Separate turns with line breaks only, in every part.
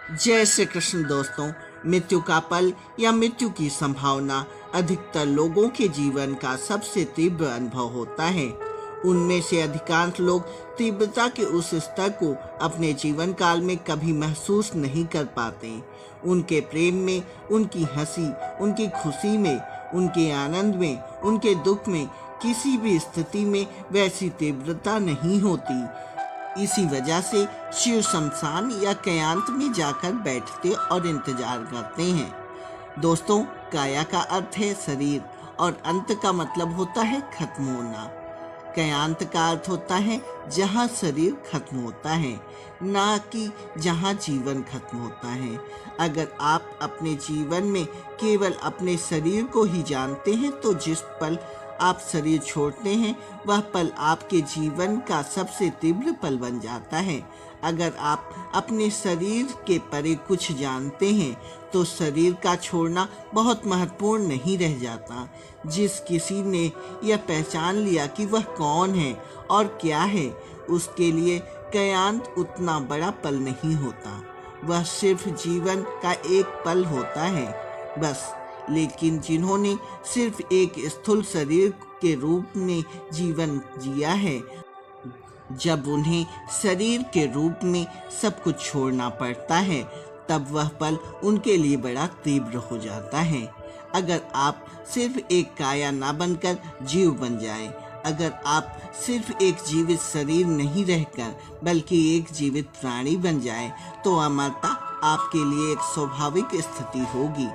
जय श्री कृष्ण दोस्तों। मृत्यु का पल या मृत्यु की संभावना अधिकतर लोगों के जीवन का सबसे तीव्र अनुभव होता है। उनमें से अधिकांश लोग तीव्रता के उस स्तर को अपने जीवन काल में कभी महसूस नहीं कर पाते। उनके प्रेम में, उनकी हंसी, उनकी खुशी में, उनके आनंद में, उनके दुख में, किसी भी स्थिति में वैसी तीव्रता नहीं होती। इसी वजह से शिव शमशान या कयांत में जाकर बैठते और इंतजार करते हैं। दोस्तों, काया का अर्थ है शरीर और अंत का मतलब होता है खत्म होना। कयांत का अर्थ होता है जहाँ शरीर खत्म होता है, ना कि जहाँ जीवन खत्म होता है। अगर आप अपने जीवन में केवल अपने शरीर को ही जानते हैं तो जिस पल आप शरीर छोड़ते हैं वह पल आपके जीवन का सबसे तीव्र पल बन जाता है। अगर आप अपने शरीर के परे कुछ जानते हैं तो शरीर का छोड़ना बहुत महत्वपूर्ण नहीं रह जाता। जिस किसी ने यह पहचान लिया कि वह कौन है और क्या है, उसके लिए कयांत उतना बड़ा पल नहीं होता। वह सिर्फ जीवन का एक पल होता है बस। लेकिन जिन्होंने सिर्फ एक स्थूल शरीर के रूप में जीवन जिया है, जब उन्हें शरीर के रूप में सब कुछ छोड़ना पड़ता है तब वह पल उनके लिए बड़ा तीव्र हो जाता है। अगर आप सिर्फ एक काया ना बनकर जीव बन जाएं, अगर आप सिर्फ एक जीवित शरीर नहीं रहकर बल्कि एक जीवित प्राणी बन जाएं, तो अमरता आपके लिए एक स्वाभाविक स्थिति होगी।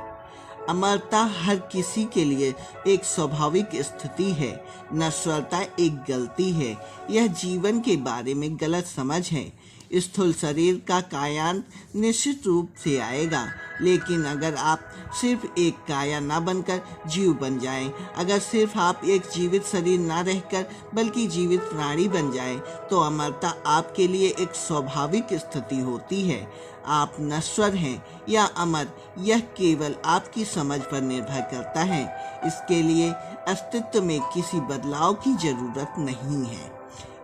अमरता हर किसी के लिए एक स्वाभाविक स्थिति है। नश्वरता एक गलती है। यह जीवन के बारे में गलत समझ है। स्थूल शरीर का कायांत निश्चित रूप से आएगा, लेकिन अगर आप सिर्फ एक काया ना बनकर जीव बन जाएं, अगर सिर्फ आप एक जीवित शरीर ना रहकर बल्कि जीवित प्राणी बन जाएं, तो अमरता आपके लिए एक स्वाभाविक स्थिति होती है। आप नश्वर हैं या अमर, यह केवल आपकी समझ पर निर्भर करता है। इसके लिए अस्तित्व में किसी बदलाव की जरूरत नहीं है।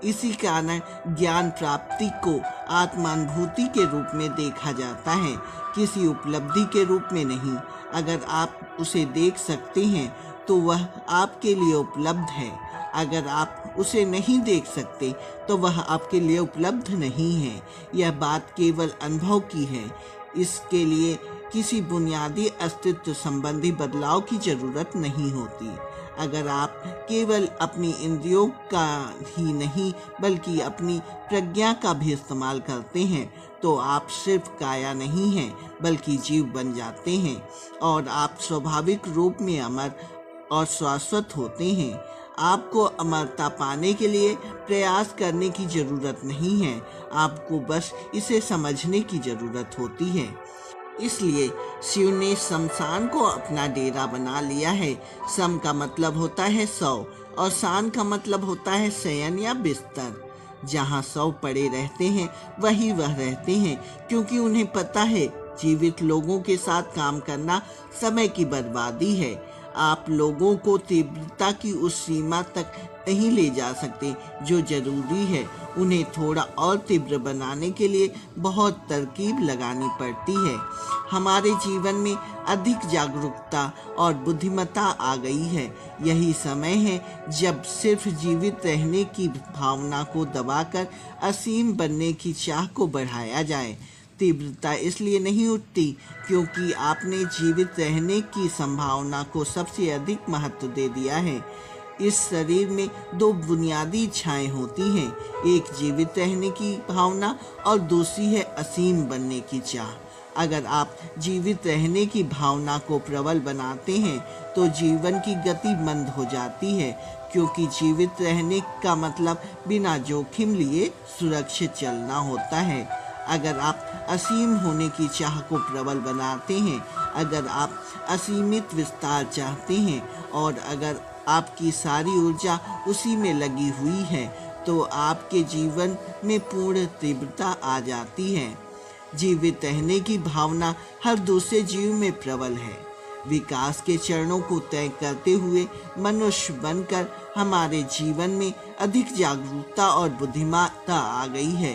इसी कारण ज्ञान प्राप्ति को आत्मानुभूति के रूप में देखा जाता है, किसी उपलब्धि के रूप में नहीं। अगर आप उसे देख सकते हैं तो वह आपके लिए उपलब्ध है। अगर आप उसे नहीं देख सकते तो वह आपके लिए उपलब्ध नहीं है। यह बात केवल अनुभव की है। इसके लिए किसी बुनियादी अस्तित्व संबंधी बदलाव की जरूरत नहीं होती। अगर आप केवल अपनी इंद्रियों का ही नहीं बल्कि अपनी प्रज्ञा का भी इस्तेमाल करते हैं तो आप सिर्फ काया नहीं हैं बल्कि जीव बन जाते हैं और आप स्वाभाविक रूप में अमर और शाश्वत होते हैं। आपको अमरता पाने के लिए प्रयास करने की जरूरत नहीं है, आपको बस इसे समझने की जरूरत होती है। इसलिए शिव ने शमशान को अपना डेरा बना लिया है। शम का मतलब होता है 100 और शान का मतलब होता है शयन या बिस्तर। जहाँ 100 पड़े रहते हैं वही वह रहते हैं, क्योंकि उन्हें पता है जीवित लोगों के साथ काम करना समय की बर्बादी है। आप लोगों को तीव्रता की उस सीमा तक नहीं ले जा सकते जो जरूरी है। उन्हें थोड़ा और तीव्र बनाने के लिए बहुत तरकीब लगानी पड़ती है। हमारे जीवन में अधिक जागरूकता और बुद्धिमत्ता आ गई है। यही समय है जब सिर्फ जीवित रहने की भावना को दबाकर असीम बनने की चाह को बढ़ाया जाए। तीव्रता इसलिए नहीं उठती क्योंकि आपने जीवित रहने की संभावना को सबसे अधिक महत्व दे दिया है। इस शरीर में 2 बुनियादी इच्छाएं होती हैं, एक जीवित रहने की भावना और दूसरी है असीम बनने की चाह। अगर आप जीवित रहने की भावना को प्रबल बनाते हैं तो जीवन की गति मंद हो जाती है, क्योंकि जीवित रहने का मतलब बिना जोखिम लिए सुरक्षित चलना होता है। अगर आप असीम होने की चाह को प्रबल बनाते हैं, अगर आप असीमित विस्तार चाहते हैं और अगर आपकी सारी ऊर्जा उसी में लगी हुई है तो आपके जीवन में पूर्ण तीव्रता आ जाती है। जीवित रहने की भावना हर दूसरे जीव में प्रबल है। विकास के चरणों को तय करते हुए मनुष्य बनकर हमारे जीवन में अधिक जागरूकता और बुद्धिमत्ता आ गई है।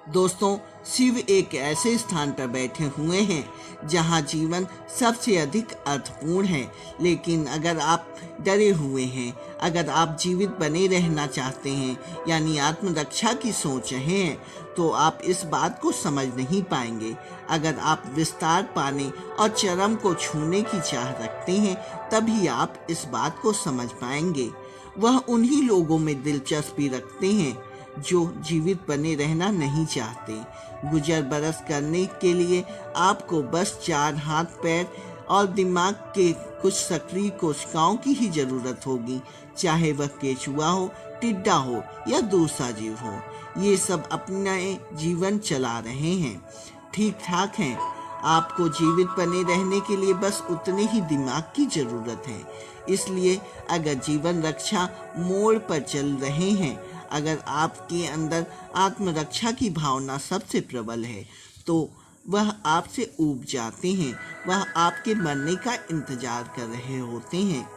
दोस्तों, शिव एक ऐसे स्थान पर बैठे हुए हैं जहां जीवन सबसे अधिक अर्थपूर्ण है। लेकिन अगर आप डरे हुए हैं, अगर आप जीवित बने रहना चाहते हैं, यानी आत्मरक्षा की सोच रहे हैं, तो आप इस बात को समझ नहीं पाएंगे। अगर आप विस्तार पाने और चरम को छूने की चाह रखते हैं, तभी आप इस बात को समझ पाएंगे। वह उन्हीं लोगों में दिलचस्पी रखते हैं जो जीवित बने रहना नहीं चाहते। गुजर बरस करने के लिए आपको बस 4 हाथ, पैर और दिमाग के कुछ सक्रिय कोशिकाओं की ही जरूरत होगी, चाहे वह केचुआ हो, टिड्डा हो या दूसरा जीव हो। ये सब अपना जीवन चला रहे हैं, ठीक ठाक हैं। आपको जीवित बने रहने के लिए बस उतने ही दिमाग की जरूरत है। इसलिए अगर जीवन रक्षा मोड़ पर चल रहे हैं, अगर आपके अंदर आत्मरक्षा की भावना सबसे प्रबल है, तो वह आपसे ऊब जाते हैं। वह आपके मरने का इंतजार कर रहे होते हैं।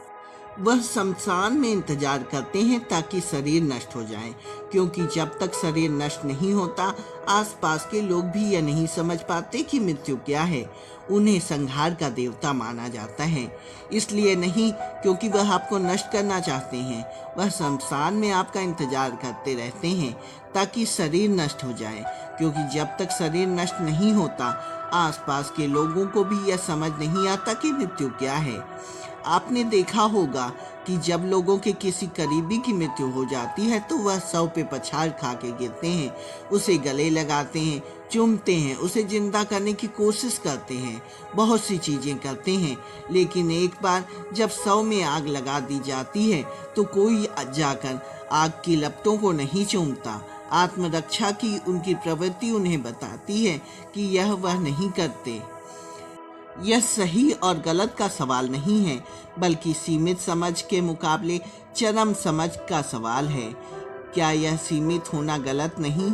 वह शमशान में इंतजार करते हैं ताकि शरीर नष्ट हो जाए, क्योंकि जब तक शरीर नष्ट नहीं होता, आसपास के लोग भी यह नहीं समझ पाते कि मृत्यु क्या है। उन्हें संहार का देवता माना जाता है, इसलिए नहीं क्योंकि वह आपको नष्ट करना चाहते हैं। वह शमशान में आपका इंतजार करते रहते हैं ताकि शरीर नष्ट हो जाए, क्योंकि जब तक शरीर नष्ट नहीं होता, आसपास के लोगों को भी यह समझ नहीं आता कि मृत्यु क्या है। आपने देखा होगा कि जब लोगों के किसी करीबी की मृत्यु हो जाती है, तो वह शव पे पछाड़ खा के गिरते हैं, उसे गले लगाते हैं, चूमते हैं, उसे जिंदा करने की कोशिश करते हैं, बहुत सी चीजें करते हैं। लेकिन एक बार जब शव में आग लगा दी जाती है, तो कोई जाकर आग की लपटों को नहीं चूमता। आत्मरक्षा की उनकी प्रवृत्ति उन्हें बताती है कि यह वह नहीं करते। यह सही और गलत का सवाल नहीं है, बल्कि सीमित समझ के मुकाबले चरम समझ का सवाल है। क्या यह सीमित होना गलत नहीं,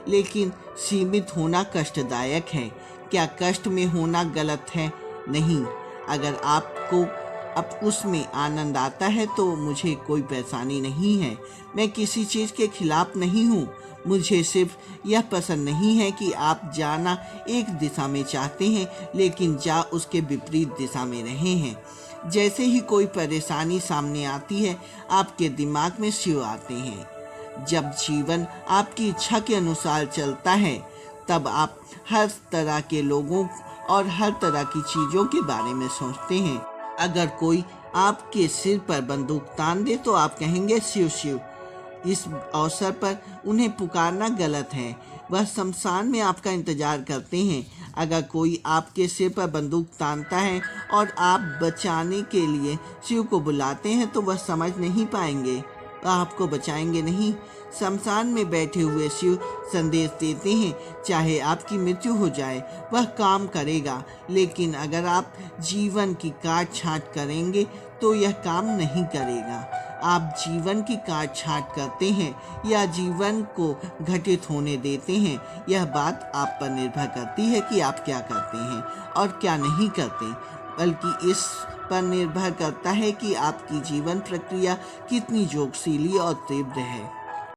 लेकिन सीमित होना कष्टदायक है। क्या कष्ट में होना गलत है? नहीं। अगर आपको अब उसमें आनंद आता है तो मुझे कोई परेशानी नहीं है। मैं किसी चीज़ के खिलाफ नहीं हूँ। मुझे सिर्फ यह पसंद नहीं है कि आप जाना एक दिशा में चाहते हैं, लेकिन जा उसके विपरीत दिशा में रहे हैं। जैसे ही कोई परेशानी सामने आती है, आपके दिमाग में शिव आते हैं। जब जीवन आपकी इच्छा के अनुसार चलता है, तब आप हर तरह के लोगों और हर तरह की चीज़ों के बारे में सोचते हैं। अगर कोई आपके सिर पर बंदूक तान दे, तो आप कहेंगे शिव शिव। इस अवसर पर उन्हें पुकारना गलत है। वह शमशान में आपका इंतजार करते हैं। अगर कोई आपके सिर पर बंदूक तानता है और आप बचाने के लिए शिव को बुलाते हैं, तो वह समझ नहीं पाएंगे, वह आपको बचाएंगे नहीं। शमशान में बैठे हुए शिव संदेश देते हैं, चाहे आपकी मृत्यु हो जाए, वह काम करेगा। लेकिन अगर आप जीवन की काट छांट करेंगे, तो यह काम नहीं करेगा। आप जीवन की काट छांट करते हैं या जीवन को घटित होने देते हैं, यह बात आप पर निर्भर करती है कि आप क्या करते हैं और क्या नहीं करते, बल्कि इस पर निर्भर करता है कि आपकी जीवन प्रक्रिया कितनी जोशीली और तीव्र है।